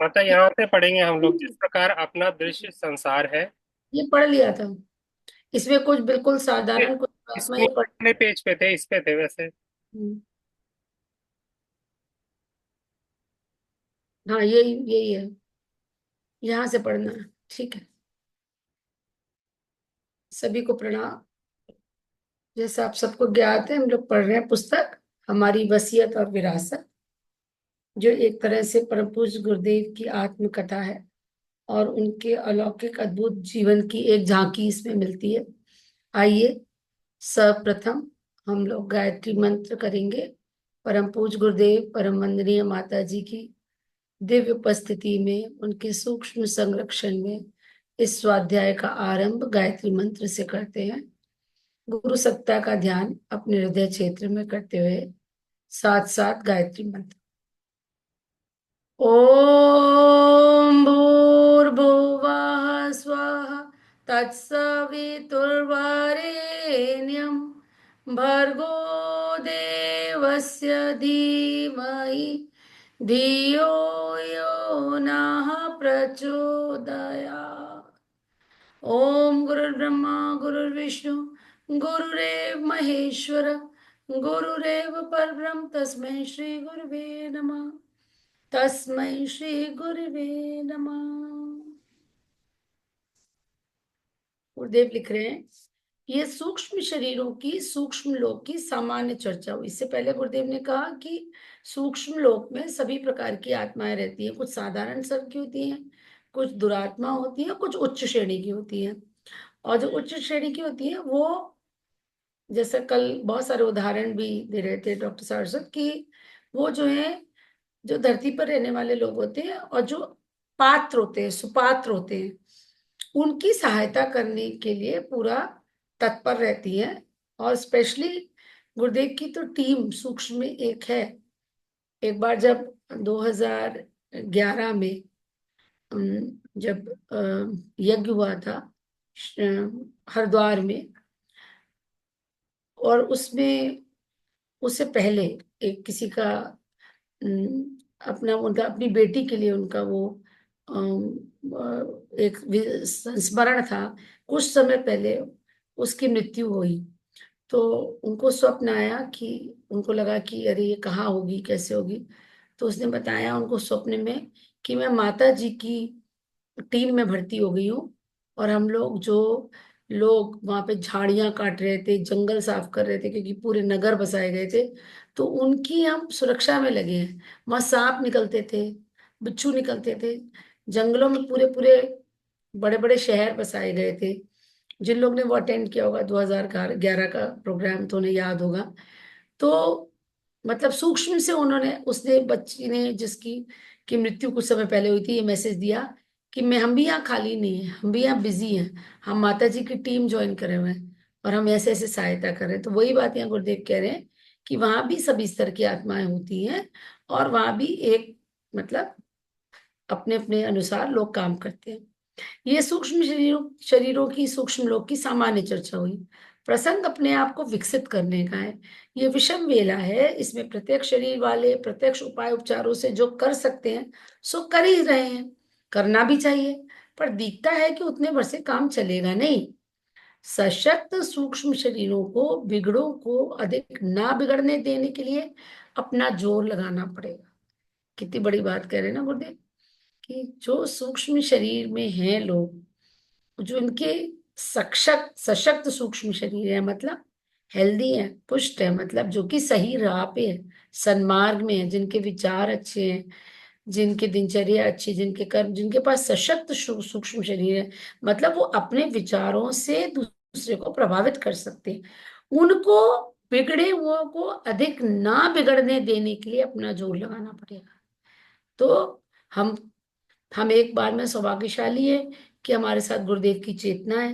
मतलब यहाँ से पढ़ेंगे हम लोग, जिस प्रकार अपना दृश्य संसार है। ये पढ़ लिया था। इसमें कुछ बिल्कुल ये साधारण कुछ आत्मा स्कूल ये पढ़। वाले पेज पे थे, इस पे थे वैसे। हम्म, हाँ यही यही है। यहाँ से पढ़ना है। ठीक है। सभी को प्रणाम। जैसा आप सबको ज्ञात है, हम लोग पढ़ रहे हैं पुस्तक हमारी वसीयत और विरासत, जो एक तरह से परम पूज्य गुरुदेव की आत्मकथा है और उनके अलौकिक अद्भुत जीवन की एक झांकी इसमें मिलती है। आइए सर्वप्रथम हम लोग गायत्री मंत्र करेंगे। परम पूज्य गुरुदेव परम वंदनीय माता जी की दिव्य उपस्थिति में, उनके सूक्ष्म संरक्षण में इस स्वाध्याय का आरंभ गायत्री मंत्र से करते हैं। गुरु सत्ता का ध्यान अपने हृदय क्षेत्र में करते हुए साथ साथ गायत्री मंत्र। ओम भूर्भुवः स्वः तत्सवितुर्वरेण्यं भर्गो देवस्य धीमहि धियो यो नः प्रचोदयात्। ओम गुरुर्ब्रह्मा गुरुर्विष्णु गुरुरेव महेश्वर गुरुरेव परब्रह्म तस्मै श्री गुरुवे नमः। तस्मै श्री गुरुवे नमः। गुरुदेव लिख रहे हैं, ये सूक्ष्म शरीरों की सूक्ष्म लोक की सामान्य चर्चा हुई। इससे पहले गुरुदेव ने कहा कि सूक्ष्म लोक में सभी प्रकार की आत्माएं रहती हैं। कुछ साधारण स्तर की होती हैं, कुछ दुरात्मा होती है, कुछ उच्च श्रेणी की होती है। और जो उच्च श्रेणी की होती है वो, जैसे कल बहुत सारे उदाहरण भी दे रहे थे डॉक्टर सारस्वत की, वो जो है, जो धरती पर रहने वाले लोग होते हैं और जो पात्र होते हैं, सुपात्र होते हैं, उनकी सहायता करने के लिए पूरा तत्पर रहती है। और स्पेशली गुरुदेव की तो टीम सूक्ष्म में एक है। एक बार जब 2011 में जब यज्ञ हुआ था हरिद्वार में, और उसमें उससे पहले एक किसी का अपना उनका अपनी बेटी के लिए उनका वो एक संस्मरण था। कुछ समय पहले उसकी मृत्यु हुई। तो उनको स्वप्न आया कि उनको लगा कि अरे ये कहाँ होगी, कैसे होगी। तो उसने बताया उनको स्वप्न में कि मैं माता जी की टीम में भर्ती हो गई हूँ, और हम लोग जो लोग वहां पे झाड़ियां काट रहे थे, जंगल साफ कर रहे थे, क्योंकि पूरे नगर बसाए गए थे, तो उनकी हम सुरक्षा में लगे हैं। वहां सांप निकलते थे, बिच्छू निकलते थे, जंगलों में पूरे पूरे बड़े बड़े शहर बसाए गए थे। जिन लोग ने वो अटेंड किया होगा 2011 का प्रोग्राम तो उन्हें याद होगा। तो मतलब सूक्ष्म से उन्होंने, उसने बच्ची ने जिसकी की मृत्यु कुछ समय पहले हुई थी, ये मैसेज दिया कि मैं, हम भी यहाँ खाली नहीं है, हम भी यहाँ बिजी हैं, हम माता जी की टीम ज्वाइन करे हुए हैं और हम ऐसे ऐसे सहायता कर रहे हैं। तो वही बात यहाँ गुरुदेव कह रहे हैं कि वहां भी सभी स्तर की आत्माएं होती हैं, और वहां भी एक मतलब अपने अपने अनुसार लोग काम करते हैं। ये सूक्ष्म शरीरों शरीरों की सूक्ष्म लोक की सामान्य चर्चा हुई। प्रसंग अपने आप को विकसित करने का है। ये विषम वेला है, इसमें प्रत्यक्ष शरीर वाले प्रत्यक्ष उपाय उपचारों से जो कर सकते हैं सो कर ही रहे हैं, करना भी चाहिए। पर दिखता है कि उतने भर से काम चलेगा नहीं। सशक्त सूक्ष्म शरीरों को बिगड़ों को अधिक ना बिगड़ने देने के लिए अपना जोर लगाना पड़ेगा। कितनी बड़ी बात कह रहे हैं ना गुरुदेव, कि जो सूक्ष्म शरीर में हैं लोग, जो इनके सशक्त सशक्त सूक्ष्म शरीर है, मतलब हेल्दी है, पुष्ट है, मतलब जो कि सही राह पे है, सन्मार्ग में है, जिनके विचार अच्छे हैं, जिनके दिनचर्या अच्छी, जिनके कर्म, जिनके पास सशक्त सूक्ष्म शरीर है, मतलब वो अपने विचारों से दूसरे को प्रभावित कर सकते हैं। उनको बिगड़े हुओं को अधिक ना बिगड़ने देने के लिए अपना जोर लगाना पड़ेगा। तो हम हम एक बार में सौभाग्यशाली है कि हमारे साथ गुरुदेव की चेतना है,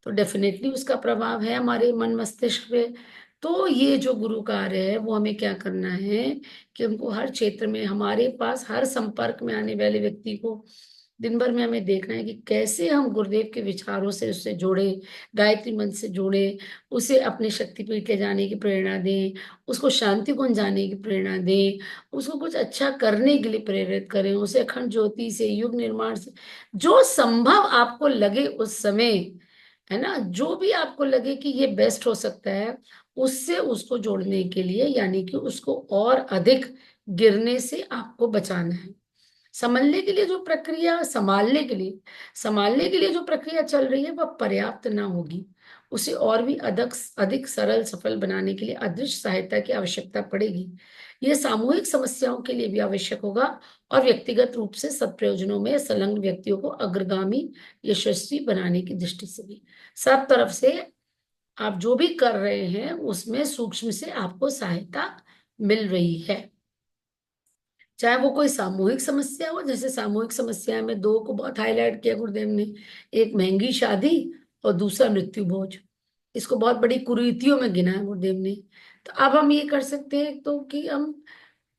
तो डेफिनेटली उसका प्रभाव है हमारे मन मस्तिष्क पे। तो ये जो गुरु कार्य है वो हमें क्या करना है कि उनको हर क्षेत्र में, हमारे पास हर संपर्क में आने वाले व्यक्ति को दिन भर में हमें देखना है कि कैसे हम गुरुदेव के विचारों से उससे जोड़े, गायत्री मंत्र से जोड़े, उसे अपने शक्तिपीठ ले जाने की प्रेरणा दें, उसको शांति कुंज जाने की प्रेरणा दें, उसको कुछ अच्छा करने के लिए प्रेरित करें, उसे अखंड ज्योति से, युग निर्माण से, जो संभव आपको लगे उस समय, है ना, जो भी आपको लगे कि ये बेस्ट हो सकता है, उससे उसको जोड़ने के लिए, यानी कि उसको और अधिक गिरने से आपको बचाना है। संभालने के लिए जो प्रक्रिया चल रही है वह पर्याप्त ना होगी। उसे और भी अधिक अधिक सरल सफल बनाने के लिए अदृश्य सहायता की आवश्यकता पड़ेगी। यह सामूहिक समस्याओं के लिए भी आवश्यक होगा और व्यक्तिगत रूप से सत्प्रयोजनों में संलग्न व्यक्तियों को अग्रगामी यशस्वी बनाने की दृष्टि से भी। सब तरफ से आप जो भी कर रहे हैं उसमें सूक्ष्म से आपको सहायता मिल रही है। चाहे वो कोई सामूहिक समस्या हो, जैसे सामूहिक समस्या में दो को बहुत हाईलाइट किया गुरुदेव ने, एक महंगी शादी और दूसरा मृत्यु भोज। इसको बहुत बड़ी कुरीतियों में गिना है गुरुदेव ने। तो अब हम ये कर सकते हैं तो कि हम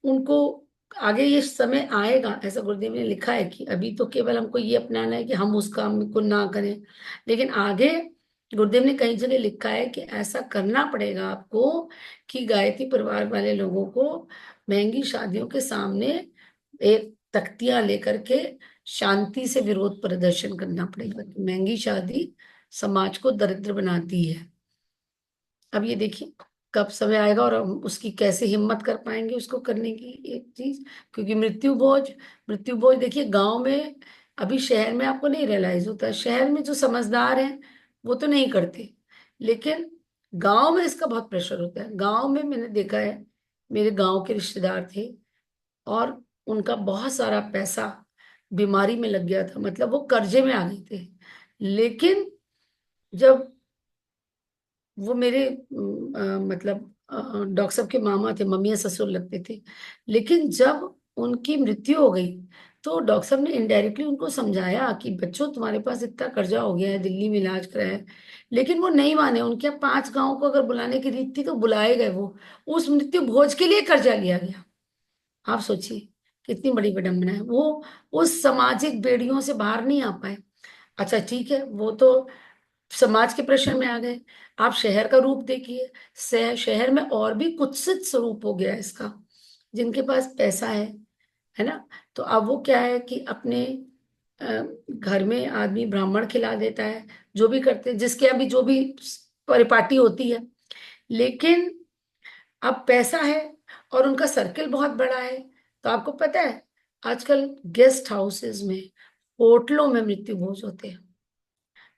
उनको, आगे ये समय आएगा, ऐसा गुरुदेव ने लिखा है कि अभी तो केवल हमको ये अपनाना है कि हम उस काम को ना करें, लेकिन आगे गुरुदेव ने कई जगह लिखा है कि ऐसा करना पड़ेगा आपको कि गायत्री परिवार वाले लोगों को महंगी शादियों के सामने एक तख्तियां लेकर के शांति से विरोध प्रदर्शन करना पड़ेगा कि महंगी शादी समाज को दरिद्र बनाती है। अब ये देखिए कब समय आएगा और हम उसकी कैसे हिम्मत कर पाएंगे उसको करने की एक चीज। क्योंकि मृत्यु बोझ देखिए गांव में, अभी शहर में आपको नहीं रियलाइज होता, शहर में जो समझदार हैं वो तो नहीं करते, लेकिन गांव में इसका बहुत प्रेशर होता है। गांव में मैंने देखा है, मेरे गांव के रिश्तेदार थे और उनका बहुत सारा पैसा बीमारी में लग गया था, मतलब वो कर्जे में आ गए थे। लेकिन जब वो मेरे मतलब डॉक्टर साहब के मामा थे, मम्मी ससुर लगते थे, लेकिन जब उनकी मृत्यु हो गई तो डॉक्टर साहब ने इनडायरेक्टली उनको समझाया कि बच्चों तुम्हारे पास इतना कर्जा हो गया है, दिल्ली में इलाज कराया है। लेकिन वो नहीं माने, उनके यहाँ 5 गांव को अगर बुलाने की रीत थी तो बुलाए गए वो, उस मृत्यु भोज के लिए कर्जा लिया गया। आप सोचिए कितनी बड़ी विडंबना है। वो उस सामाजिक बेड़ियों से बाहर नहीं आ पाए। अच्छा ठीक है, वो तो समाज के प्रेशर में आ गए। आप शहर का रूप देखिए, शहर में और भी कुत्सित स्वरूप हो गया है इसका। जिनके पास पैसा है ना, तो अब वो क्या है कि अपने घर में आदमी ब्राह्मण खिला देता है, जो भी करते हैं, जिसके अभी जो भी परिपाटी होती है। लेकिन अब पैसा है और उनका सर्कल बहुत बड़ा है। तो आपको पता है आजकल गेस्ट हाउसेस में, होटलों में मृत्यु भोज होते हैं,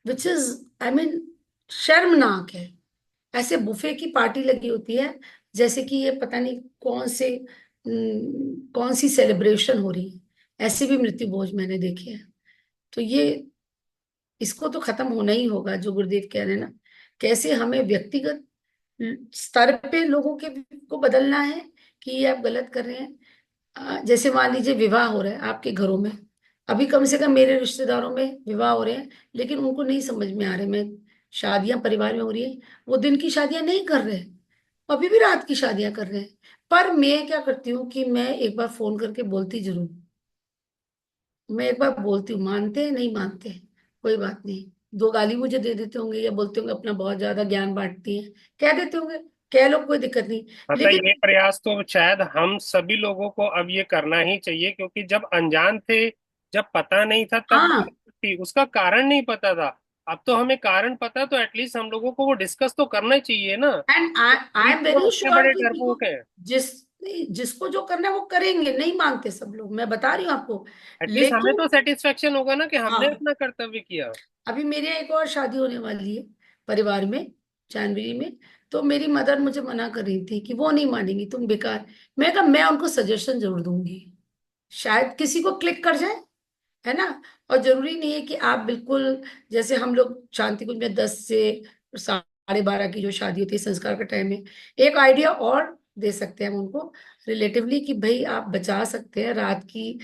विच इज, आई मीन, शर्मनाक है। ऐसे बुफे की पार्टी लगी होती है जैसे कि ये पता नहीं कौन सी सेलिब्रेशन हो रही है। ऐसे भी मृत्यु भोज मैंने देखे हैं। तो ये, इसको तो खत्म होना ही होगा, जो गुरुदेव कह रहे हैं ना, कैसे हमें व्यक्तिगत स्तर पे लोगों के को बदलना है कि ये आप गलत कर रहे हैं। जैसे मान लीजिए विवाह हो रहा है आपके घरों में, अभी कम से कम मेरे रिश्तेदारों में विवाह हो रहे हैं, लेकिन उनको नहीं समझ में आ रहे, मैं, शादियां परिवार में हो रही है, वो दिन की शादियां नहीं कर रहे, अभी भी रात की शादियां कर रहे हैं। पर मैं क्या करती हूँ कि मैं एक बार फोन करके बोलती जरूर, मैं एक बार बोलती हूँ, मानते हैं नहीं मानते हैं, कोई बात नहीं, दो गाली मुझे दे देते होंगे या बोलते होंगे अपना बहुत ज्यादा ज्ञान बांटती है, कह देते होंगे, कह लो, कोई दिक्कत नहीं। मतलब लेकिन ये प्रयास तो शायद हम सभी लोगों को अब ये करना ही चाहिए, क्योंकि जब अनजान थे, जब पता नहीं था, तब हाँ, थी, उसका कारण नहीं पता था। अब तो हमें कारण पता, तो एटलीस्ट हम लोगों को वो डिस्कस तो करना ही चाहिए ना। एंड आई अभी एम क्यों वेरी इतने श्योर बड़े कि देखो, डरपोक हैं? जिस जिसको जो करना है वो करेंगे, नहीं मानते सब लोग, मैं बता रही हूँ आपको। एटलीस्ट हमें लेकिन तो सेटिस्फेक्शन होगा ना कि हमने हाँ, अपना कर्तव्य किया। अभी मेरे यहाँ एक और शादी होने वाली है परिवार में, जनवरी में। तो मेरी मदर मुझे मना कर रही थी कि वो नहीं मानेंगी, तुम बेकार। मैं कहा मैं उनको सजेशन जरूर दूंगी, शायद किसी को क्लिक कर जाए, है ना। और जरूरी नहीं है कि आप बिल्कुल, जैसे हम लोग शांति कुंज में 10 से 12:30 की जो शादी होती है संस्कार का टाइम है, एक आइडिया और दे सकते हैं हम उनको रिलेटिवली कि भाई आप बचा सकते हैं रात की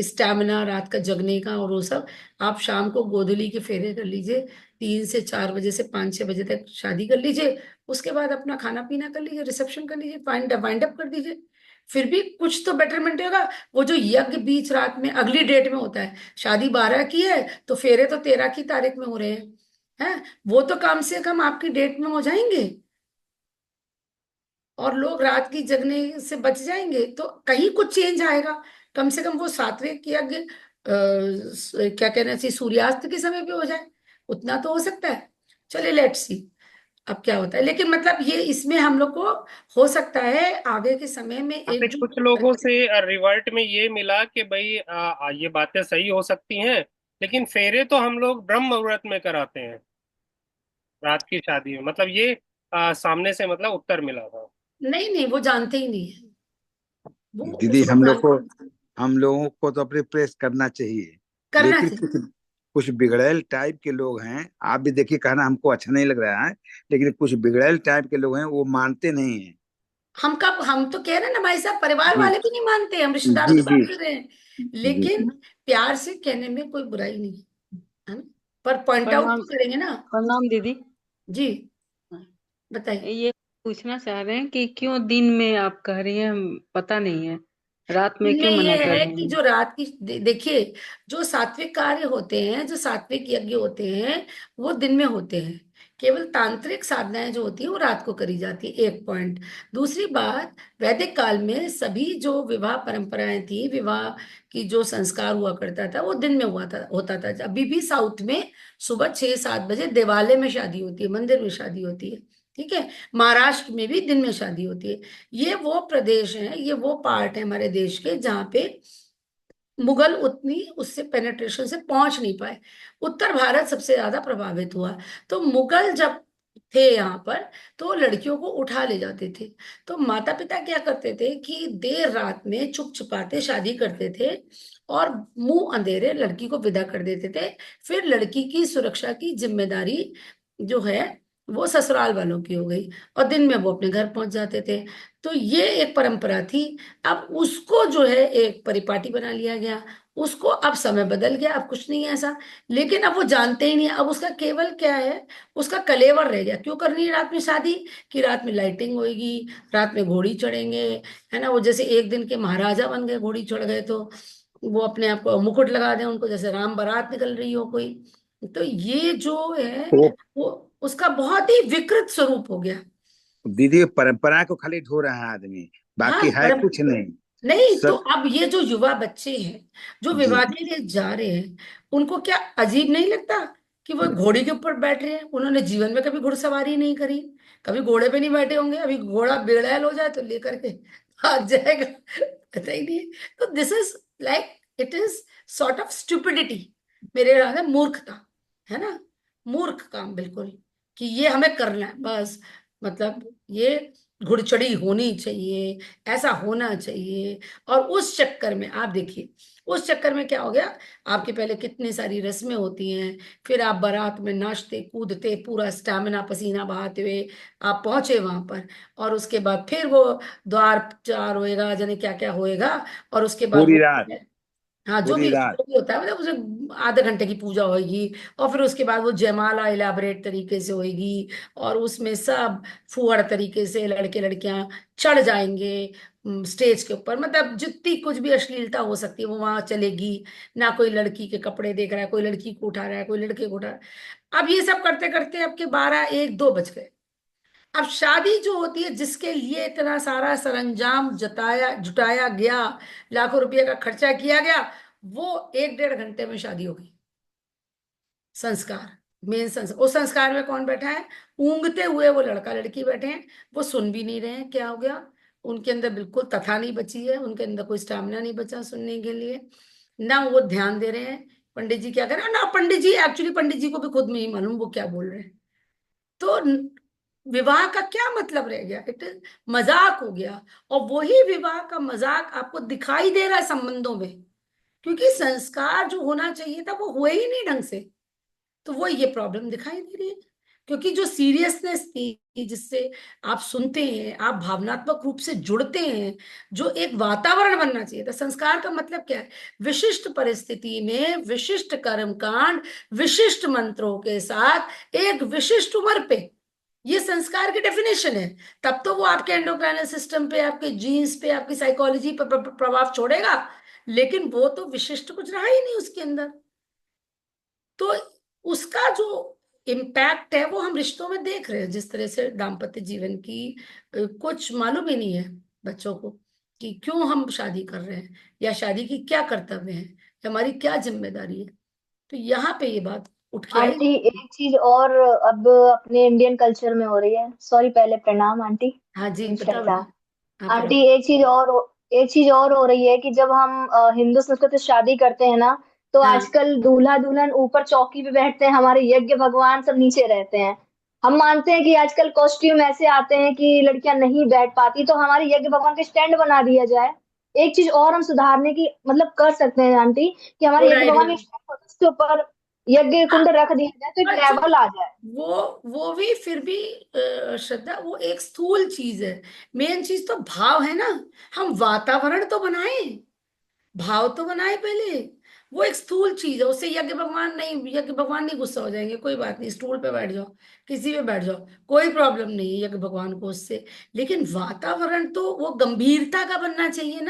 स्टैमिना, रात का जगने का और वो सब। आप शाम को गोधूली के फेरे कर लीजिए, 3 से 4 बजे से 5-6 बजे तक शादी कर लीजिए, उसके बाद अपना खाना पीना कर लीजिए, रिसेप्शन कर लीजिए, वाइंड अप कर दीजिए। फिर भी कुछ तो बेटरमेंट होगा। वो जो यज्ञ बीच रात में अगली डेट में होता है, शादी 12 की है तो फेरे तो 13 की तारीख में हो रहे हैं, वो तो कम से कम आपकी डेट में हो जाएंगे, और लोग रात की जगने से बच जाएंगे, तो कहीं कुछ चेंज आएगा। कम से कम वो सात्विक यज्ञ क्या कहना चाहिए, सूर्यास्त के समय पे हो जाए, उतना तो हो सकता है। चलिए लेट्स सी अब क्या होता है, लेकिन मतलब ये इसमें हम लोग को हो सकता है आगे के समय में हाँ, तो एक जो। कुछ लोगों से रिवर्ट में ये मिला कि भाई ये बातें सही हो सकती हैं, लेकिन फेरे तो हम लोग ब्रह्म मुहूर्त में कराते हैं, रात की शादी में, मतलब ये सामने से मतलब उत्तर मिला था। नहीं नहीं, वो जानते ही नहीं है, वो दीदी, उसको हम लोग को, जानते हम लोगों को तो अपने प्रेस करना चाहिए, करना लेकिन चाहिए। कुछ कुछ बिगड़ैल टाइप के लोग हैं। आप भी देखिए, कहना हमको अच्छा नहीं लग रहा है, लेकिन कुछ बिगड़ैल टाइप के लोग हैं, वो मानते नहीं हैं। हम तो कह रहे हैं ना भाई साहब, परिवार जी वाले भी नहीं मानते, हम रिश्तेदारों जी की जी बात कर रहे हैं। जी। लेकिन प्यार से कहने में कोई बुराई नहीं है ना, पर पॉइंट आउट प्रणाम। तो करेंगे ना। प्रणाम दीदी। जी बताइए। ये पूछना चाह रहे हैं कि क्यों दिन में आप कह रही हैं, पता नहीं है, रात में क्यों इनमें मना ये कर है रही कि हैं? जो रात की देखिए, जो सात्विक कार्य होते हैं, जो सात्विक यज्ञ होते हैं, वो दिन में होते हैं। केवल तांत्रिक साधनाएं जो होती हैं वो रात को करी जाती है, एक पॉइंट। दूसरी बात, वैदिक काल में सभी जो विवाह परंपराएं थी, विवाह की जो संस्कार हुआ करता था वो दिन में हुआ था, होता था। अभी भी साउथ में सुबह 6-7 बजे देवालय में शादी होती है, मंदिर में शादी होती है, ठीक है। महाराष्ट्र में भी दिन में शादी होती है। ये वो प्रदेश हैं, ये वो पार्ट है हमारे देश के जहाँ पे मुगल उतनी उससे पेनेट्रेशन से पहुंच नहीं पाए। उत्तर भारत सबसे ज्यादा प्रभावित हुआ। तो मुगल जब थे यहाँ पर, तो लड़कियों को उठा ले जाते थे। तो माता पिता क्या करते थे कि देर रात में छुप छुपाते शादी करते थे, और मुंह अंधेरे लड़की को विदा कर देते थे। फिर लड़की की सुरक्षा की जिम्मेदारी जो है वो ससुराल वालों की हो गई, और दिन में वो अपने घर पहुंच जाते थे। तो ये एक परंपरा थी। अब उसको जो है एक परिपाटी बना लिया गया, उसको अब समय बदल गया, अब कुछ नहीं है ऐसा। लेकिन अब वो जानते ही नहीं, अब उसका केवल क्या है, उसका कलेवर रह गया। क्यों करनी है रात में शादी, कि रात में लाइटिंग होगी, रात में घोड़ी चढ़ेंगे, है ना। वो जैसे एक दिन के महाराजा बन गए, घोड़ी चढ़ गए, तो वो अपने आप को मुकुट लगा दें उनको, जैसे राम बारात निकल रही हो कोई। तो ये जो है तो वो उसका बहुत ही विकृत स्वरूप हो गया। दीदी, परंपरा को खाली ढो रहा है आदमी, हाँ बाकी है पर कुछ नहीं। नहीं, तो सब। अब ये जो युवा बच्चे हैं जो जी। विवाह के लिए जा रहे हैं, उनको क्या अजीब नहीं लगता कि वो घोड़ी के ऊपर बैठ रहे हैं? उन्होंने जीवन में कभी घुड़सवारी नहीं करी, कभी घोड़े पे नहीं बैठे होंगे। अभी घोड़ा बेड़ैल हो जाए तो लेकर के भाग जाएगा, पता ही नहीं है। तो this is like, it is sort of stupidity, मेरे ख्याल में मूर्खता, है ना। मूर्ख काम बिल्कुल, कि ये हमें करना है बस, मतलब ये घुड़चढ़ी होनी चाहिए, ऐसा होना चाहिए। और उस चक्कर में आप देखिए, उस चक्कर में क्या हो गया, आपके पहले कितनी सारी रस्में होती हैं, फिर आप बारात में नाचते कूदते पूरा स्टैमिना पसीना बहाते हुए आप पहुंचे वहां पर, और उसके बाद फिर वो द्वार चार होएगा, जाने क्या क्या होएगा, और उसके बाद पूरी वो, रात। हाँ पूरी रात। जो भी होता है, मतलब उसे आधे घंटे की पूजा होगी, और फिर उसके बाद वो जयमाला इलाबरेट तरीके से होगी, और उसमें सब फुहड़ तरीके से लड़के लड़कियां चढ़ जाएंगे स्टेज के ऊपर। मतलब जितनी कुछ भी अश्लीलता हो सकती है वो वहां चलेगी। ना कोई लड़की के कपड़े देख रहा है, कोई लड़की को उठा रहा है, कोई लड़के को उठा रहा है। अब ये सब करते करते अब के 12-1-2 बज गए। अब शादी जो होती है, जिसके लिए इतना सारा सरंजाम जताया जुटाया गया, लाखों रुपए का खर्चा किया गया, वो 1-1.5 घंटे में शादी हो गई। संस्कार, मेन संस्कार, उस संस्कार में कौन बैठा है? ऊंघते हुए वो लड़का लड़की बैठे हैं, वो सुन भी नहीं रहे हैं क्या हो गया। उनके अंदर बिल्कुल तथा नहीं बची है, उनके अंदर कोई स्टैमिना नहीं बचा सुनने के लिए, ना वो ध्यान दे रहे हैं पंडित जी क्या कर रहे हैं, ना पंडित जी, एक्चुअली पंडित जी को भी खुद नहीं मालूम वो क्या बोल रहे हैं। तो विवाह का क्या मतलब रह गया? इट इज मजाक हो गया। और वही विवाह का मजाक आपको दिखाई दे रहा है संबंधों में, क्योंकि संस्कार जो होना चाहिए था वो हुए ही नहीं ढंग से। तो वो ये प्रॉब्लम दिखाई दे रही है, क्योंकि जो सीरियसनेस थी जिससे आप सुनते हैं, आप भावनात्मक रूप से जुड़ते हैं, जो एक वातावरण बनना चाहिए था। संस्कार का मतलब क्या है? विशिष्ट परिस्थिति में विशिष्ट कर्म कांड, विशिष्ट मंत्रों के साथ एक विशिष्ट उम्र पे ये संस्कार की डेफिनेशन है। तब तो वो आपके एंडोक्राइनल सिस्टम पे, आपके जीन्स पे, आपकी साइकोलॉजी पर प्रभाव छोड़ेगा, लेकिन वो तो विशिष्ट कुछ रहा ही नहीं उसके अंदर। तो उसका जो इम्पैक्ट है वो हम रिश्तों में देख रहे हैं। जिस तरह से दाम्पत्य जीवन की कुछ मालूम ही नहीं है बच्चों को कि क्यों हम शादी कर रहे हैं, या शादी की क्या कर्तव्य है, हमारी क्या जिम्मेदारी है। तो यहाँ पे ये बात उठ के आई। आंटी एक चीज और अब अपने इंडियन कल्चर में हो रही है, सॉरी, पहले प्रणाम आंटी, हाँ जी, बताओ इंस्पेक्टर। बेटा। आप आंटी एक चीज और हो रही है कि जब हम हिंदू संस्कृति से शादी करते हैं ना, तो हाँ, आजकल दूल्हा दुल्हन ऊपर चौकी पे बैठते हैं, हमारे यज्ञ भगवान सब नीचे रहते हैं। हम मानते हैं कि आजकल कॉस्ट्यूम ऐसे आते हैं कि लड़कियां नहीं बैठ पाती, तो हमारे यज्ञ भगवान के स्टैंड बना दिया जाए। एक चीज और हम सुधारने की मतलब कर सकते हैं आंटी, कि हमारे गुड यज्ञ भगवान आइडिया। के स्टैंड होते हैं, उसके ऊपर यज्ञ हाँ, कुंड रख दिया जाए तो एक बच्चों, लेवल आ जाए। वो भी फिर भी श्रद्धा, वो एक स्थूल चीज है। मेन चीज तो भाव है ना। हम वातावरण तो बनाएं, भाव तो बनाए पहले। वो एक स्थूल चीज है, उससे यज्ञ भगवान नहीं, यज्ञ भगवान नहीं गुस्सा हो जाएंगे, कोई बात नहीं, स्टूल पे बैठ जाओ, किसी पे बैठ जाओ, कोई प्रॉब्लम नहीं है यज्ञ भगवान को उससे। लेकिन वातावरण तो वो गंभीरता का बनना चाहिए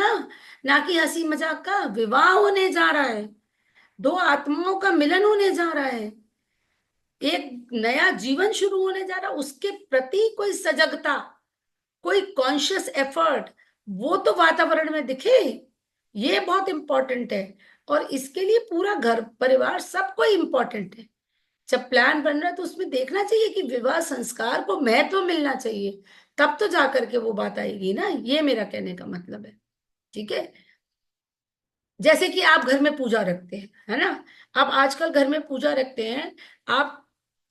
ना कि हंसी मजाक का। विवाह होने जा रहा है, दो आत्माओं का मिलन होने जा रहा है, एक नया जीवन शुरू होने जा रहा है, उसके प्रति कोई सजगता, कोई कॉन्शियस एफर्ट, वो तो वातावरण में दिखे। ये बहुत इंपॉर्टेंट है। और इसके लिए पूरा घर परिवार सबको इंपॉर्टेंट है। जब प्लान बन रहा है तो उसमें देखना चाहिए कि विवाह संस्कार को महत्व मिलना चाहिए, तब तो जाकर के वो बात आएगी ना। ये मेरा कहने का मतलब है। ठीक है। जैसे कि आप घर में पूजा रखते हैं, है ना। आप आजकल घर में पूजा रखते हैं, आप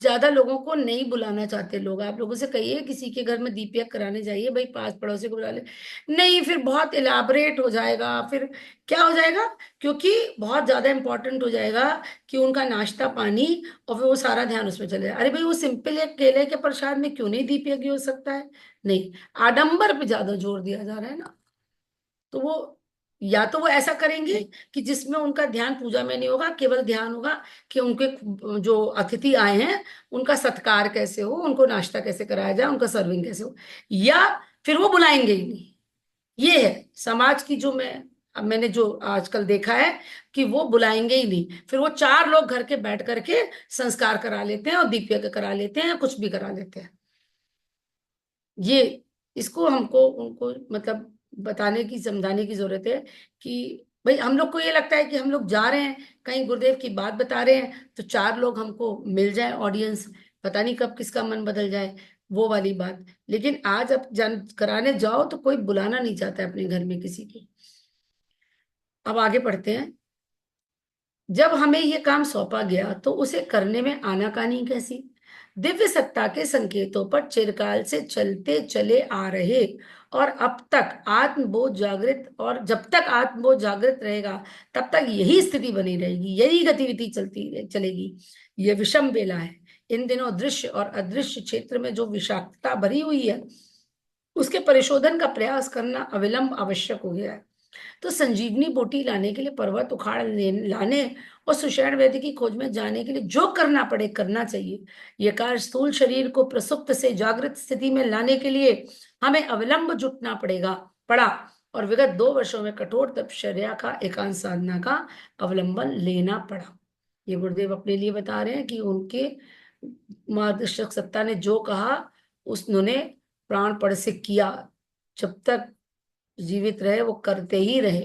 ज्यादा लोगों को नहीं बुलाना चाहते। लोग, आप लोगों से कहिए किसी के घर में दीप यज्ञ कराने जाइए, भाई पास पड़ोसी को बुला ले। नहीं, फिर बहुत इलाबरेट हो जाएगा, फिर क्या हो जाएगा, क्योंकि बहुत ज्यादा इंपॉर्टेंट हो जाएगा कि उनका नाश्ता पानी, और फिर वो सारा ध्यान उसमें चले जाए। अरे भाई, वो सिंपल एक केले के प्रसाद में क्यों नहीं दीप यज्ञ हो सकता है। नहीं, आडंबर पे ज्यादा जोर दिया जा रहा है ना। तो वो, या तो वो ऐसा करेंगे कि जिसमें उनका ध्यान पूजा में नहीं होगा, केवल ध्यान होगा कि उनके जो अतिथि आए हैं उनका सत्कार कैसे हो, उनको नाश्ता कैसे कराया जाए, उनका सर्विंग कैसे हो, या फिर वो बुलाएंगे ही नहीं। ये है समाज की जो अब मैंने जो आजकल देखा है कि वो बुलाएंगे ही नहीं, फिर वो चार लोग घर के बैठ करके संस्कार करा लेते हैं और दीप यज्ञ करा लेते हैं, कुछ भी करा लेते हैं। ये, इसको हमको उनको मतलब बताने की, समझाने की जरूरत है कि भाई, हम लोग को ये लगता है कि हम लोग जा रहे हैं कहीं गुरुदेव की बात बता रहे हैं तो चार लोग हमको मिल जाए ऑडियंस, पता नहीं कब किसका मन बदल जाए, वो वाली बात। लेकिन आज अब जान कराने जाओ तो कोई बुलाना नहीं चाहता है अपने घर में किसी को। अब आगे पढ़ते हैं। जब हमें ये काम सौंपा गया तो उसे करने में आनाकानी कैसी। दिव्य सत्ता के संकेतों पर चिरकाल से चलते चले आ रहे और अब तक आत्मबोध जागृत, और जब तक आत्मबोध जागृत रहेगा तब तक यही स्थिति बनी रहेगी, यही गतिविधि चलती चलेगी। ये विषम बेला है। इन दिनों दृश्य और अदृश्य क्षेत्र में जो विषाक्तता भरी हुई है उसके परिशोधन का प्रयास करना अविलंब आवश्यक हो गया है। तो संजीवनी बूटी लाने के लिए, पर्वत उखाड़ लाने और सुषैण वैद्य की खोज में जाने के लिए जो करना पड़े करना चाहिए। ये कार्य स्थूल शरीर को प्रसुप्त से जागृत स्थिति में लाने के लिए हमें अविलंब जुटना पड़ा, और विगत 2 वर्षों में कठोर तपश्चर्या का, एकांत साधना का अवलंबन लेना पड़ा। ये गुरुदेव अपने लिए बता रहे हैं कि उनके मार्गदर्शक सत्ता ने जो कहा उन्होंने प्राणपण से किया, जब तक जीवित रहे वो करते ही रहे।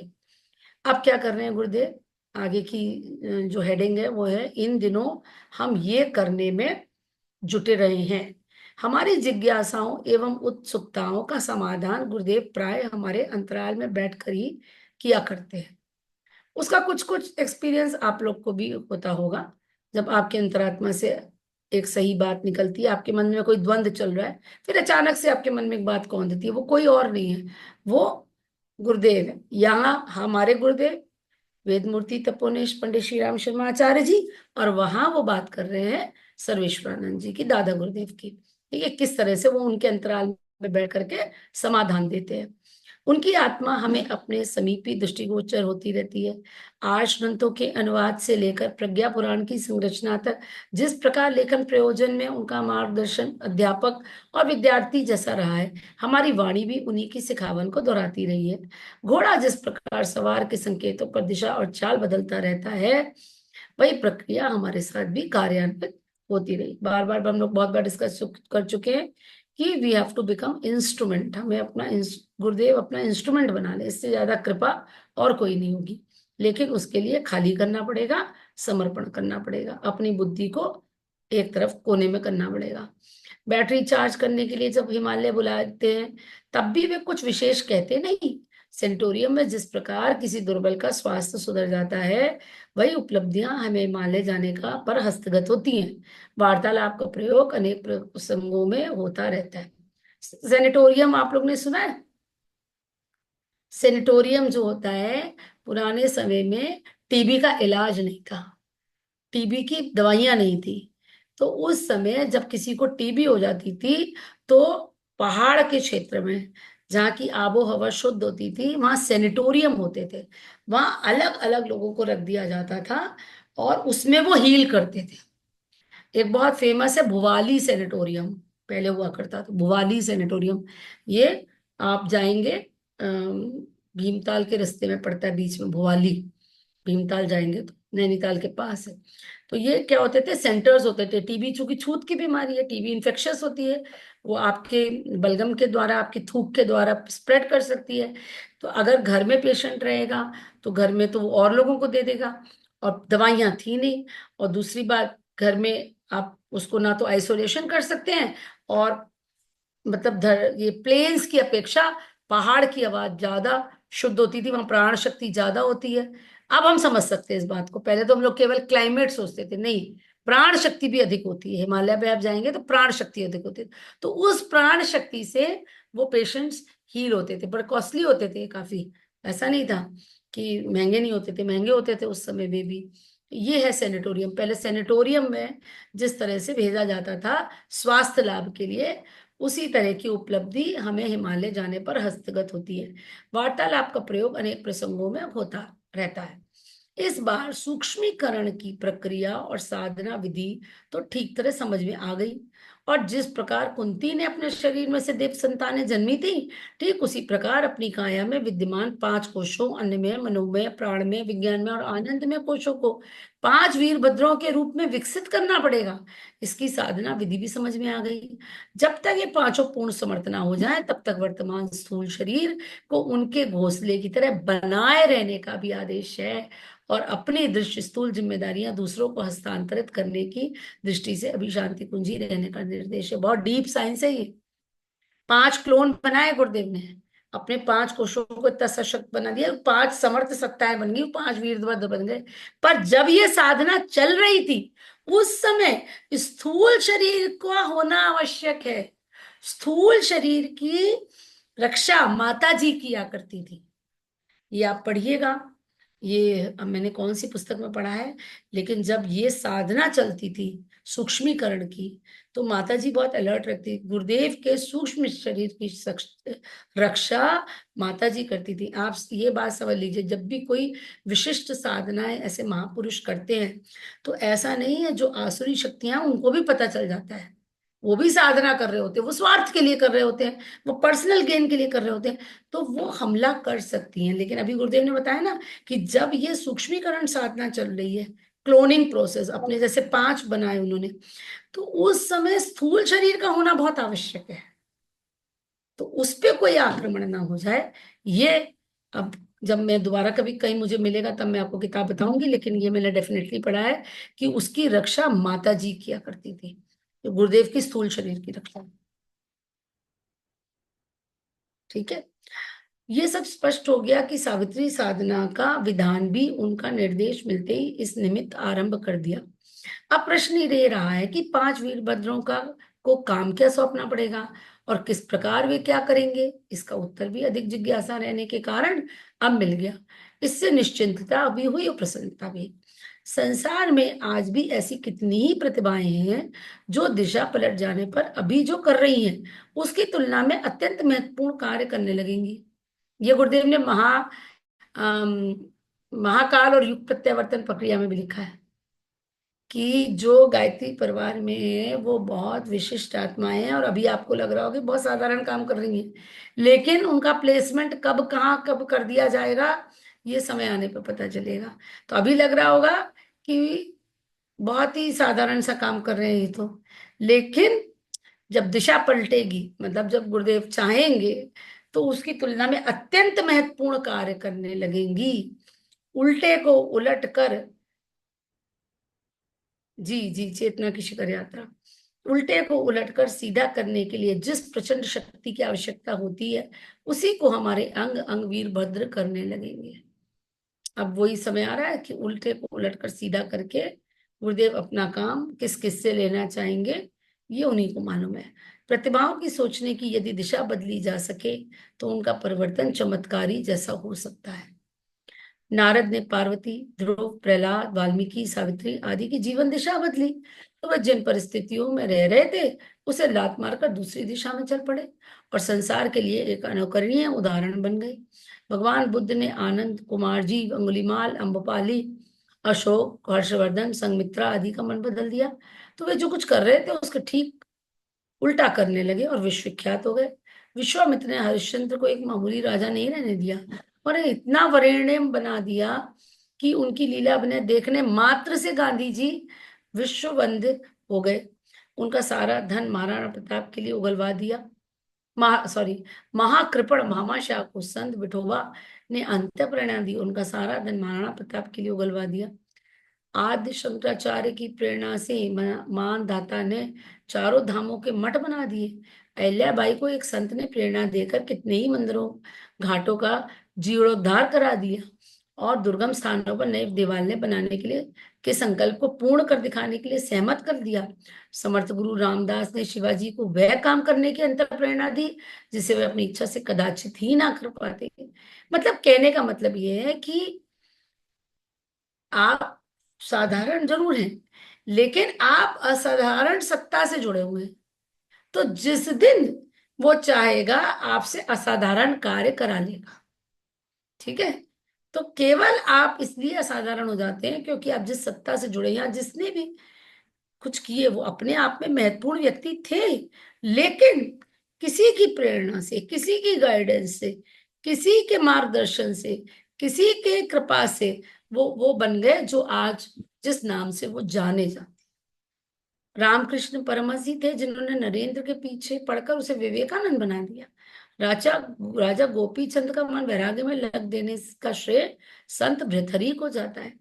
अब क्या कर रहे हैं गुरुदेव, आगे की जो हेडिंग है वो है, इन दिनों हम ये करने में जुटे रहे हैं। हमारी जिज्ञासाओं एवं उत्सुकताओं का समाधान गुरुदेव प्राय हमारे अंतराल में बैठकर ही किया करते हैं। उसका कुछ कुछ एक्सपीरियंस आप लोग को भी होता होगा। जब आपके अंतरात्मा से एक सही बात निकलती है, आपके मन में कोई द्वंद चल रहा है, फिर अचानक से आपके मन में एक बात कौन देती है, वो कोई और नहीं है, वो गुरुदेव है। यहाँ हमारे गुरुदेव वेदमूर्ति तपोनिष पंडित श्री राम शर्मा आचार्य जी, और वहां वो बात कर रहे हैं सर्वेश्वरानंद जी की, दादा गुरुदेव की। ठीक है, किस तरह से वो उनके अंतराल में बैठ करके समाधान देते हैं। उनकी आत्मा हमें अपने समीपी दृष्टिगोचर होती रहती है। आर्ष ग्रंथों के अनुवाद से लेकर प्रज्ञा पुराण की संरचना तक जिस प्रकार लेखन प्रयोजन में उनका मार्गदर्शन अध्यापक और विद्यार्थी जैसा रहा है, हमारी वाणी भी उन्हीं की सिखावन को दोहराती रही है। घोड़ा जिस प्रकार सवार के संकेतों पर दिशा और चाल बदलता रहता है, वही प्रक्रिया हमारे साथ भी कार्यान्वित होती रही। बार बार हम लोग बहुत बार डिस्कस कर चुके हैं कि we have to become instrument. हमें अपना गुरुदेव अपना इंस्ट्रूमेंट बना ले, इससे ज्यादा कृपा और कोई नहीं होगी। लेकिन उसके लिए खाली करना पड़ेगा, समर्पण करना पड़ेगा, अपनी बुद्धि को एक तरफ कोने में करना पड़ेगा। बैटरी चार्ज करने के लिए जब हिमालय बुलाते हैं, तब भी वे कुछ विशेष कहते नहीं। सेंटोरियम में जिस प्रकार किसी दुर्बल का स्वास्थ्य सुधर जाता है, वही उपलब्धियां हमें हिमालय जाने का पर हस्तगत होती हैं। वार्तालाप का प्रयोग अनेक प्रसंगों में होता रहता है। सेनेटोरियम आप लोग ने सुना है? सेनेटोरियम जो होता है, पुराने समय में टीबी का इलाज नहीं था, टीबी की दवाइयां नहीं थी। तो उस समय जब किसी को टीबी हो जाती थी, तो पहाड़ के क्षेत्र में जहाँ की आबो हवा शुद्ध होती थी, वहां सेनेटोरियम होते थे। वहां अलग अलग लोगों को रख दिया जाता था और उसमें वो हील करते थे। एक बहुत फेमस है भुवाली सेनेटोरियम, पहले हुआ करता था भुवाली सेनेटोरियम। ये आप जाएंगे, भीमताल के रास्ते में पड़ता है बीच में भुवाली। भीमताल जाएंगे तो नैनीताल के पास है। तो ये क्या होते थे, सेंटर्स होते थे। टीबी चूंकि छूत की बीमारी है, टीबी इन्फेक्शियस होती है, वो आपके बलगम के द्वारा, आपकी थूक के द्वारा स्प्रेड कर सकती है। तो अगर घर में पेशेंट रहेगा तो घर में तो वो और लोगों को दे देगा, और दवाइयां थी नहीं। और दूसरी बात, घर में आप उसको ना तो आइसोलेशन कर सकते हैं, और मतलब ये प्लेन्स की अपेक्षा पहाड़ की आवाज ज्यादा शुद्ध होती थी, वहां प्राण शक्ति ज्यादा होती है। अब हम समझ सकते हैं इस बात को। पहले तो हम लोग केवल क्लाइमेट सोचते थे, नहीं, प्राण शक्ति भी अधिक होती है। हिमालय में आप जाएंगे तो प्राण शक्ति अधिक होती है। तो उस प्राण शक्ति से वो पेशेंट्स हील होते थे। बड़े कॉस्टली होते थे काफी, ऐसा नहीं था कि महंगे नहीं होते थे, महंगे होते थे उस समय में भी। ये है सेनेटोरियम। पहले सेनेटोरियम में जिस तरह से भेजा जाता था स्वास्थ्य लाभ के लिए, उसी तरह की उपलब्धि हमें हिमालय जाने पर हस्तगत होती है। वार्तालाप का प्रयोग अनेक प्रसंगों में होता रहता है। इस बार सूक्ष्मीकरण की प्रक्रिया और साधना विधि तो ठीक तरह समझ में आ गई। और जिस प्रकार कुंती ने अपने शरीर में से देव संतानें जन्मी थी, ठीक उसी प्रकार अपनी काया में विद्यमान 5 कोशों, अन्नमय, मनोमय, प्राणमय, विज्ञानमय और आनंदमय कोशों को 5 वीरभद्रों के रूप में विकसित करना पड़ेगा। इसकी साधना विधि भी समझ में आ गई। जब तक ये पांचों पूर्ण समर्थ ना हो जाए, तब तक वर्तमान स्थूल शरीर को उनके घोंसले की तरह बनाए रहने का भी आदेश है, और अपनी दृष्टि स्थूल जिम्मेदारियां दूसरों को हस्तांतरित करने की दृष्टि से अभी शांति कुंजी रहने का निर्देश है। बहुत डीप साइंस है ये। 5 क्लोन बनाए गुरुदेव ने, अपने 5 कोशों को इतना सशक्त बना दिया, 5 समर्थ सत्ताएं बन गई, 5 वीरभद्र बन गए। पर जब ये साधना चल रही थी, उस समय स्थूल शरीर का होना आवश्यक है। स्थूल शरीर की रक्षा माता जी किया करती थी। ये आप पढ़िएगा, ये अब मैंने कौन सी पुस्तक में पढ़ा है, लेकिन जब ये साधना चलती थी सूक्ष्मीकरण की, तो माता जी बहुत अलर्ट रखती। गुरुदेव के सूक्ष्म शरीर की रक्षा माता जी करती थी। आप ये बात समझ लीजिए, जब भी कोई विशिष्ट साधनाएं ऐसे महापुरुष करते हैं, तो ऐसा नहीं है जो आसुरी शक्तियां, उनको भी पता चल जाता है। वो भी साधना कर रहे होते हैं, वो स्वार्थ के लिए कर रहे होते हैं, वो पर्सनल गेन के लिए कर रहे होते हैं, तो वो हमला कर सकती हैं। लेकिन अभी गुरुदेव ने बताया ना कि जब ये सूक्ष्मीकरण साधना चल रही है, क्लोनिंग प्रोसेस, अपने जैसे 5 बनाए उन्होंने, तो उस समय स्थूल शरीर का होना बहुत आवश्यक है, तो उस पे कोई आक्रमण ना हो जाए। ये अब जब मैं दोबारा कभी कहीं मुझे मिलेगा तब मैं आपको किताब बताऊंगी, लेकिन ये मैंने डेफिनेटली पढ़ा है कि उसकी रक्षा माता जी किया करती थी, तो गुरुदेव की स्थूल शरीर की रक्षा। ठीक है, ये सब स्पष्ट हो गया कि सावित्री साधना का विधान भी उनका निर्देश मिलते ही इस निमित्त आरंभ कर दिया। अब प्रश्न ये रहा है कि 5 वीरभद्रों का को काम क्या सौंपना पड़ेगा और किस प्रकार वे क्या करेंगे। इसका उत्तर भी अधिक जिज्ञासा रहने के कारण अब मिल गया। इससे निश्चिंतता भी हुई और प्रसन्नता भी। संसार में आज भी ऐसी कितनी ही प्रतिभाएं हैं जो दिशा पलट जाने पर अभी जो कर रही हैं उसकी तुलना में अत्यंत महत्वपूर्ण कार्य करने लगेंगी। ये गुरुदेव ने अम, महाकाल और युग प्रत्यावर्तन प्रक्रिया में भी लिखा है कि जो गायत्री परिवार में है वो बहुत विशिष्ट आत्माएं हैं, और अभी आपको लग रहा होगा कि बहुत साधारण काम कर रही हैं, लेकिन उनका प्लेसमेंट कब कहाँ कब कर दिया जाएगा ये समय आने पर पता चलेगा। तो अभी लग रहा होगा कि बहुत ही साधारण सा काम कर रहे हैं ये तो, लेकिन जब दिशा पलटेगी, मतलब जब गुरुदेव चाहेंगे, तो उसकी तुलना में अत्यंत महत्वपूर्ण कार्य करने लगेंगी। उल्टे को उलट कर, जी जी, चेतना की शिखर यात्रा, उल्टे को उलटकर सीधा करने के लिए जिस प्रचंड शक्ति की आवश्यकता होती है, उसी को हमारे अंग अंग वीरभद्र करने लगेंगे। अब वही समय आ रहा है कि उल्टे को उलटकर सीधा करके गुरुदेव अपना काम किस किस से लेना चाहेंगे, ये उन्हीं को मालूम है। प्रतिभाओं की सोचने की यदि दिशा बदली जा सके तो उनका परिवर्तन चमत्कारी जैसा हो सकता है। नारद ने पार्वती, ध्रुव, प्रहलाद, वाल्मीकि, सावित्री आदि की जीवन दिशा बदली, तो वह जिन परिस्थितियों में रह रहे थे उसे लात मारकर दूसरी दिशा में चल पड़े और संसार के लिए एक अनुकरणीय उदाहरण बन गए। भगवान बुद्ध ने आनंद, कुमार जी, अंगुलीमाल, अम्बपाली, अशोक, हर्षवर्धन, संघमित्रा आदि का मन बदल दिया, तो वे जो कुछ कर रहे थे उसके ठीक उल्टा करने लगे और विश्वविख्यात हो गए। विश्वामित्र ने हरिश्चंद्र को एक मामूली राजा नहीं रहने दिया और इतना वरेण्यम बना दिया कि उनकी लीला अभिनय देखने मात्र से गांधी जी विश्ववंदित हो गए। उनका सारा धन महाराणा प्रताप के लिए उगलवा दिया। महाकृपण भामाशाह को संत विठोबा ने अंत प्रेरणा दी, उनका सारा धन महाराणा प्रताप के लिए उगलवा दिया। आदि शंकराचार्य की प्रेरणा से मानधाता ने चारों धामों के मठ बना दिए। अहिल्याबाई को एक संत ने प्रेरणा देकर कितने ही मंदिरों घाटों का जीर्णोद्धार करा दिया और दुर्गम स्थानों पर नए देवालय बनाने के संकल्प को पूर्ण कर दिखाने के लिए सहमत कर दिया। समर्थ गुरु रामदास ने शिवाजी को वह काम करने की अंतर प्रेरणा दी जिसे वे अपनी इच्छा से कदाचित ही ना कर पाते। मतलब कहने का मतलब यह है कि आप साधारण जरूर हैं, लेकिन आप असाधारण सत्ता से जुड़े हुए हैं। तो जिस दिन वो चाहेगा आपसे असाधारण कार्य करा लेगा। ठीक है, तो केवल आप इसलिए असाधारण हो जाते हैं क्योंकि आप जिस सत्ता से जुड़े हैं, जिसने भी कुछ किए वो अपने आप में महत्वपूर्ण व्यक्ति थे, लेकिन किसी की प्रेरणा से, किसी की गाइडेंस से, किसी के मार्गदर्शन से, किसी के कृपा से वो बन गए जो आज जिस नाम से वो जाने जाते। रामकृष्ण परमहंस ही थे जिन्होंने नरेंद्र के पीछे पड़कर उसे विवेकानंद बना दिया। राजा राजा गोपी चंद का मन वैराग्य में लग देने का श्रेय संत भृतहरि को जाता है।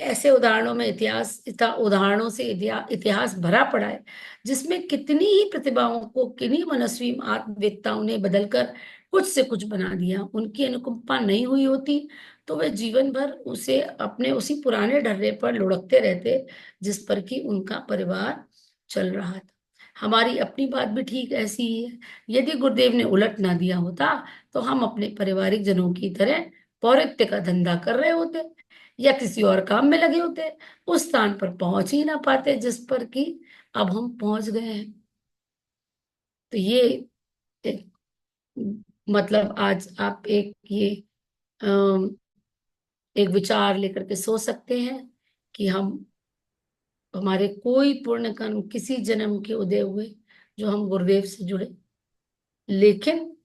ऐसे उदाहरणों से इतिहास भरा पड़ा है जिसमें कितनी ही प्रतिभाओं को किन्हीं मनस्वी आत्मवेत्ताओं ने बदलकर कुछ से कुछ बना दिया। उनकी अनुकंपा नहीं हुई होती तो वे जीवन भर उसे अपने उसी पुराने ढर्रे पर लुढ़कते रहते जिस पर कि उनका परिवार चल रहा था। हमारी अपनी बात भी ठीक ऐसी ही है। यदि गुरुदेव ने उलट ना दिया होता तो हम अपने पारिवारिक जनों की तरह पौरित्य का धंधा कर रहे होते या किसी और काम में लगे होते, उस स्थान पर पहुंच ही ना पाते जिस पर कि अब हम पहुंच गए हैं। तो ये एक, मतलब आज आप एक विचार लेकर के सोच सकते हैं कि हमारे कोई पुण्य कर्म किसी जन्म के उदय हुए जो हम गुरुदेव से जुड़े, लेकिन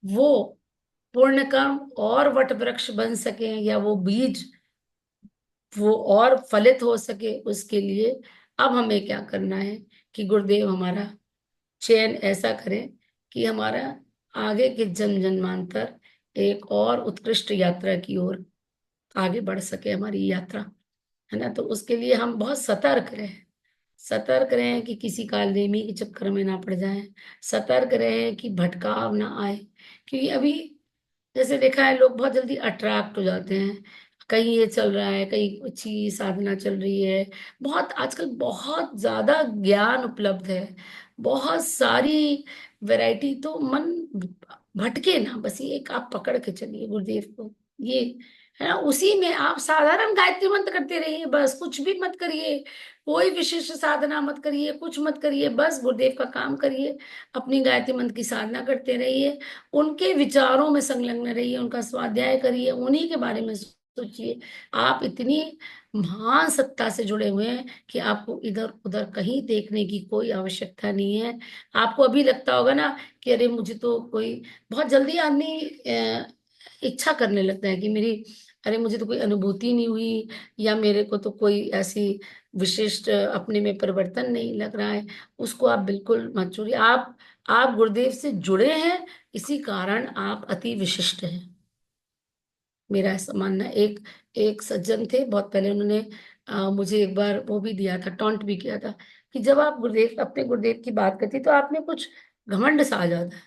वो पुण्य कर्म और वट वृक्ष बन सके या वो बीज वो और फलित हो सके, उसके लिए अब हमें क्या करना है कि गुरुदेव हमारा चयन ऐसा करें कि हमारा आगे के जन्म जन्मांतर एक और उत्कृष्ट यात्रा की ओर आगे बढ़ सके हमारी यात्रा, है ना। तो उसके लिए हम बहुत सतर्क रहें कि किसी कालनेमी के चक्कर में ना पड़ जाएं, सतर्क रहें कि भटकाव ना आए। क्योंकि अभी जैसे देखा है लोग बहुत जल्दी अट्रैक्ट हो जाते हैं, कहीं ये चल रहा है, कहीं कुछ ही साधना चल रही है। बहुत आजकल बहुत ज्यादा ज्ञान उपलब्ध है, बहुत सारी वैरायटी, तो मन भटके ना, बस ये एक आप पकड़ के चलिए गुरुदेव को, ये है ना, उसी में आप साधारण गायत्री मंत्र करते रहिए, बस कुछ भी मत करिए, कोई विशिष्ट साधना मत करिए, कुछ मत करिए, बस गुरुदेव का काम करिए, अपनी गायत्री मंत्र की साधना करते रहिए, उनके विचारों में संलग्न रहिए, उनका स्वाध्याय करिए, उन्हीं के बारे में सोचिए। आप इतनी महान सत्ता से जुड़े हुए हैं कि आपको इधर उधर कहीं देखने की कोई आवश्यकता नहीं है। आपको अभी लगता होगा ना कि अरे मुझे तो कोई, बहुत जल्दी आदमी इच्छा करने लगता है कि मेरी, अरे मुझे तो कोई अनुभूति नहीं हुई, या मेरे को तो कोई ऐसी विशिष्ट अपने में परिवर्तन नहीं लग रहा है। उसको आप बिल्कुल मत छोड़िए। आप गुरुदेव से जुड़े हैं, इसी कारण आप अति विशिष्ट हैं। मेरा ऐसा मानना है। एक एक सज्जन थे बहुत पहले, उन्होंने मुझे एक बार वो भी दिया था, टॉन्ट भी किया था कि जब आप गुरुदेव, अपने गुरुदेव की बात करती तो आप में कुछ घमंड सा आ जाता है।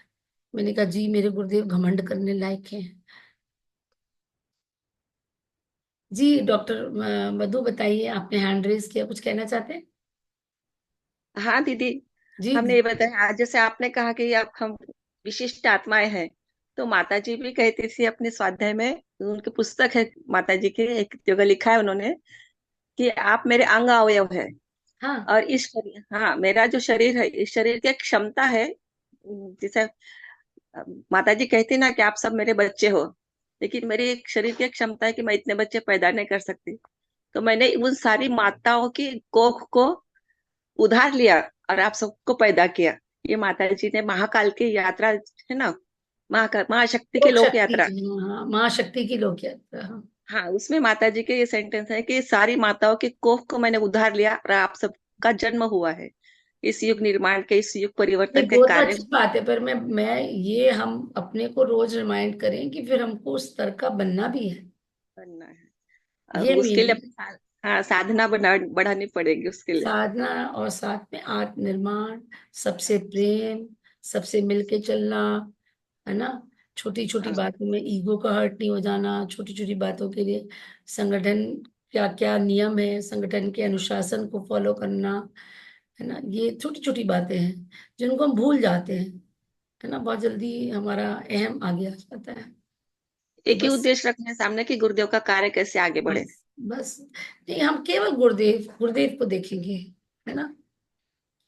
मैंने कहा जी, मेरे गुरुदेव घमंड करने लायक हैं। जी डॉक्टर मधु, बताइए, आपने हैंड रेज किया, कुछ कहना चाहते हैं? हाँ दीदी, जी हमने ये बताया, आज जैसे आपने कहा कि आप हम विशिष्ट आत्माएं हैं, तो माता जी भी कहती थी अपने स्वाध्याय में, उनकी पुस्तक है माता जी की, एक जगह लिखा है उन्होंने कि आप मेरे अंग अवयव है। हाँ। और इस शरीर, हाँ, मेरा जो शरीर है, इस शरीर की एक क्षमता है, जैसे माता जी कहती ना कि आप सब मेरे बच्चे हो, लेकिन मेरी एक शरीर की एक क्षमता है कि मैं इतने बच्चे पैदा नहीं कर सकती। तो मैंने उन सारी माताओं की कोख को उधार लिया और आप सबको पैदा किया। ये माता जी ने महाकाल की यात्रा है ना, महाशक्ति की लोक लोक शक्ति यात्रा, की, हाँ, महाशक्ति की लोक यात्रा, हाँ। हाँ, उसमें माता जी के ये सेंटेंस है कि सारी माताओं की कोख को मैंने उधार लिया और आप सबका जन्म हुआ है। इस युग निर्माण के, इस युग नहीं, परिवर्तन के वो तो कार्य अच्छी बात है, पर मैं ये हम अपने को रोज रिमाइंड करें कि फिर हमको उस स्तर का बनना भी है। करना है। और ये उसके लिए मेन अपनी हाँ, साधना बढ़ानी पड़ेगी उसके लिए। साधना, और साथ में आत्मनिर्माण, सबसे प्रेम, सबसे मिलके चलना, है ना। छोटी छोटी हाँ, बातों में ईगो का हर्ट नहीं हो जाना, छोटी छोटी बातों के लिए संगठन, क्या क्या नियम है, संगठन के अनुशासन को फॉलो करना, है ना। ये छोटी छोटी बातें हैं जिनको हम भूल जाते हैं, है ना, बहुत जल्दी हमारा अहम आगे आ जाता है। तो एक ही बस, उद्देश्य रखना है सामने कि गुरुदेव का कार्य कैसे आगे बढ़े। बस, बस, नहीं, हम केवल गुरुदेव गुरुदेव को देखेंगे, है ना।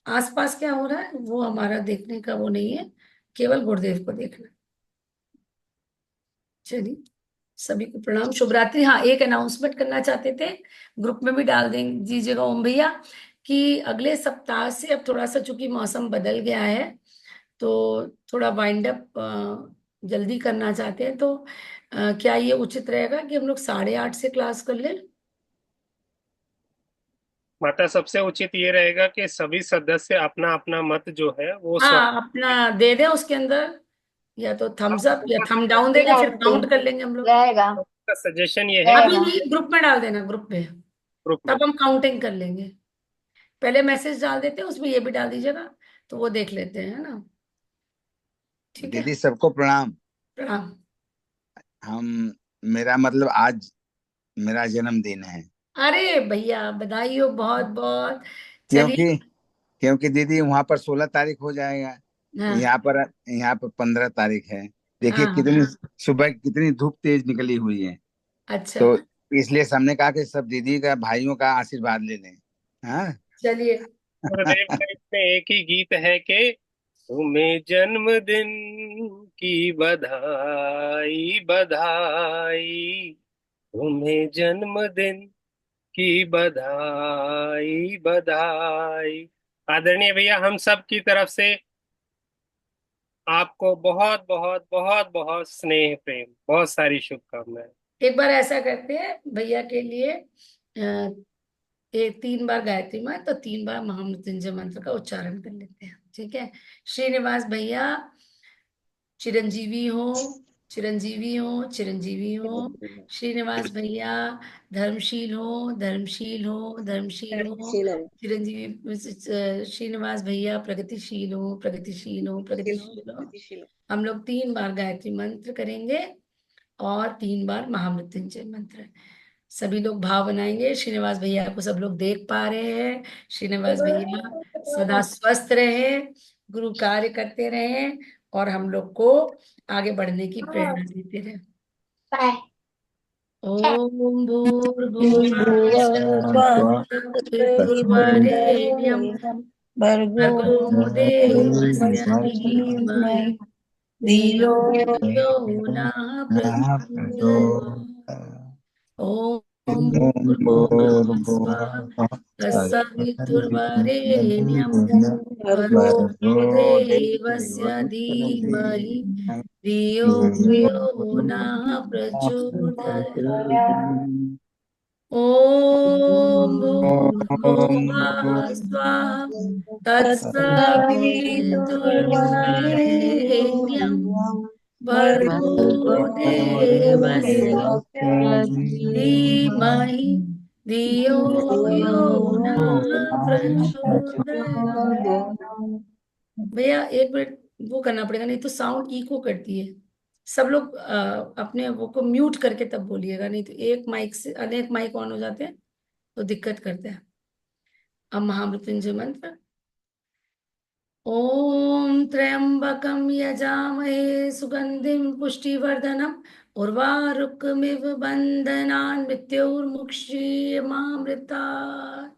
आसपास क्या हो रहा है वो हमारा देखने का वो नहीं है, केवल गुरुदेव को देखना। चलिए, सभी को प्रणाम, शुभ रात्रि। हाँ, एक अनाउंसमेंट करना चाहते थे, ग्रुप में भी डाल दें दीजिएगा ओम भैया, कि अगले सप्ताह से अब थोड़ा सा चूंकि मौसम बदल गया है, तो थोड़ा वाइंड अप जल्दी करना चाहते हैं, तो क्या ये उचित रहेगा कि हम लोग 8:30 से क्लास कर लें? माता, सबसे उचित ये रहेगा कि सभी सदस्य अपना अपना मत जो है वो हाँ, अपना दे दें उसके अंदर, या तो थम्स अप या थम डाउन दे दें, रहेगा फिर आंटी, काउंट कर लेंगे हम लोग। रहेगा, का सजेशन ये है कि अभी रहेगा। नहीं, ग्रुप में डाल देना, ग्रुप में, ग्रुप में। तब हम काउंटिंग कर लेंगे। पहले मैसेज डाल देते हैं, उसमें ये भी डाल दीजिएगा, तो वो देख लेते हैं, है ना। ठीक है, दीदी सबको प्रणाम। प्रणाम। हम, मेरा मतलब आज मेरा जन्मदिन है। अरे भैया, बधाई हो बहुत बहुत। चलिए। क्योंकि क्योंकि दीदी वहां पर 16 तारीख हो जाएगा, हाँ, यहाँ पर 15 तारीख है। देखिए हाँ, कितनी सुबह कितनी धूप तेज निकली हुई है। अच्छा, तो इसलिए सबने कहा कि सब दीदी का, भाइयों का आशीर्वाद ले लें। हाँ। चलिए। गुरुदेव का इसमें एक ही गीत है कि तुम्हें जन्मदिन की बधाई बधाई, तुम्हें जन्मदिन की बधाई बधाई। आदरणीय भैया, हम सब की तरफ से आपको बहुत बहुत बहुत बहुत स्नेह प्रेम, बहुत सारी शुभकामनाएं। एक बार ऐसा करते हैं भैया के लिए, एक 3 बार गायत्री मंत्र तो 3 बार महामृत्युंजय मंत्र का उच्चारण कर लेते हैं, ठीक है। श्रीनिवास भैया चिरंजीवी हो, चिरंजीवी हो, चिरंजीवी हो। श्रीनिवास भैया धर्मशील हो, धर्मशील हो, धर्मशील हो। प्रगतिशील हो, चिरंजीवी श्रीनिवास भैया प्रगतिशील हो, प्रगतिशील हो, प्रगतिशील हो, प्रगतिशील हो। प्रगतिशील हो। हम लोग 3 बार गायत्री मंत्र करेंगे और 3 बार महामृत्युंजय मंत्र। सभी लोग भाव बनाएंगे। श्रीनिवास भैया को सब लोग देख पा रहे हैं। श्रीनिवास भैया सदा स्वस्थ रहे, गुरु कार्य करते रहे, और हम लोग को आगे बढ़ने की प्रेरणा देते रहे। बाय। ओम भूर्भुवस्सुर्वरेण्यं भर्गो देवस्य धीमहि धियो यो नः प्रचोदयात्। ओम भूर्भुवस्सुः तत्सवितुर्वरेण्यं भर्गो देवस्य धीमहि धियो यो नः प्रचोदयात्। ओम भूर्भुवः स्वः तत्सवितुर्वरेण्यं भर्गो देवस्य धीमहि धियो यो नः प्रचोदयात्। भैया एक मिनट वो करना पड़ेगा, नहीं तो साउंड इको करती है। सब लोग अपने वो को म्यूट करके तब बोलिएगा, नहीं तो एक माइक से अनेक माइक ऑन हो जाते हैं तो दिक्कत करते हैं। अब महामृत्युंजय मंत्र। ओम त्र्यंबकं यजामहे सुगंधिं पुष्टिवर्धनम् उर्वारुकमिव बन्धनान् मृत्योर्मुक्षीयमामृतात्।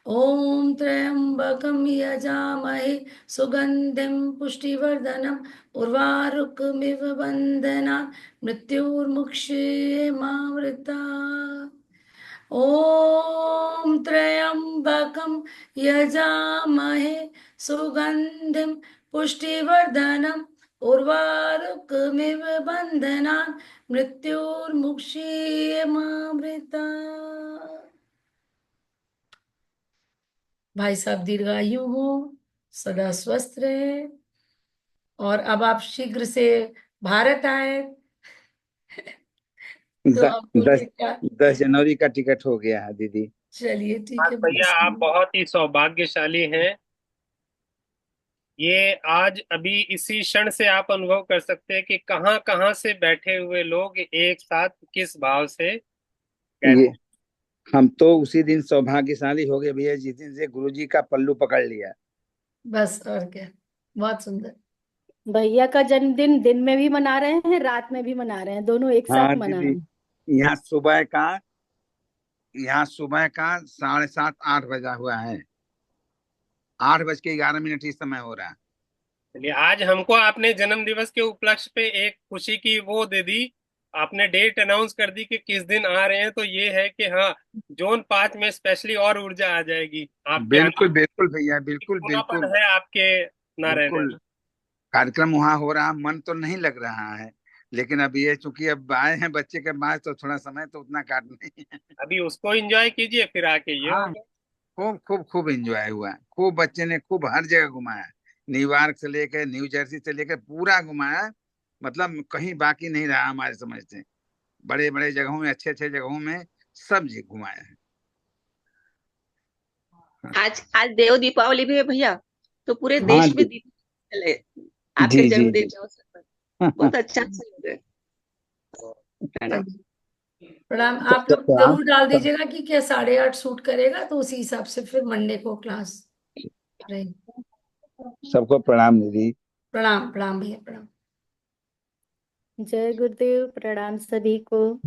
ओम त्र्यंबकं यजामहे सुगंधिं पुष्टिवर्धनम् उर्वारुकमिव बन्धनान् मृत्योर्मुक्षीयमामृतात्। ओम त्र्यंबकं यजामहे सुगंधिं पुष्टिवर्धनम् उर्वारुकमिव बन्धनान् मृत्योर्मुक्षीयमामृतात्। भाई साहब दीर्घायु हो, सदा स्वस्थ रहे, और अब आप शीघ्र से भारत आए तो हमको 10 जनवरी का टिकट हो गया है दीदी। चलिए ठीक बस है। भैया आप बहुत ही सौभाग्यशाली हैं। ये आज अभी इसी क्षण से आप अनुभव कर सकते हैं कि कहाँ कहाँ से बैठे हुए लोग एक साथ किस भाव से कहते ये हैं। हम तो उसी दिन सौभाग्यशाली हो गए भैया जिस दिन से गुरुजी का पल्लू पकड़ लिया। बस और क्या, बहुत सुंदर। भैया का जन्मदिन दिन में भी मना रहे हैं, रात में भी मना रहे हैं, दोनों एक हाँ साथ मना रहे दीदी, हैं। यहाँ सुबह का यहाँ सुबह का 7:30-8 बजा हुआ है। 8:11 इस समय हो रहा है। चलिए, आज हमको आपने जन्म दिवस के उपलक्ष्य पे एक खुशी की वो दे दी। आपने डेट अनाउंस कर दी कि किस दिन आ रहे हैं, तो ये है कि हाँ, जोन 5 में स्पेशली और ऊर्जा आ जाएगी आपके आने बिल्कुल बिल्कुल भैया, की। बिल्कुल पूरापन बिल्कुल है आपके ना रहने बिल्कुल। में। कार्यक्रम वहाँ हो रहा, मन तो नहीं लग रहा है, लेकिन अब ये चूंकि अब आए हैं बच्चे के पास तो थोड़ा समय तो उतना काट नहीं है। अभी उसको एंजॉय कीजिए, फिर आके ये हाँ, होगा। खूब खूब खूब एंजॉय हुआ, खूब बच्चे ने खूब हर जगह घुमाया। न्यूयॉर्क से लेकर न्यू जर्सी से लेकर पूरा घुमाया, मतलब कहीं बाकी नहीं रहा हमारे समझ से। बड़े बड़े जगहों में, अच्छे अच्छे जगहों में सब जगह घुमाया है। आज आज देव दीपावली भी है भैया, तो पूरे हाँ देश में दीप जले आपके जी जी जन्मदिन जी। के अवसर पर। बहुत अच्छा से लग रहा है। प्रणाम। प्रणाम। आप सबको लोग प्रणाम। जरूर डाल दीजिएगा कि क्या 8:30 सूट करेगा, तो उसी हिसाब से फिर मंडे को क्लास रहेगी। सबको प्रणाम दीदी। प्रणाम प्रणाम भैया, प्रणाम। जय गुरुदेव, प्रणाम सभी को।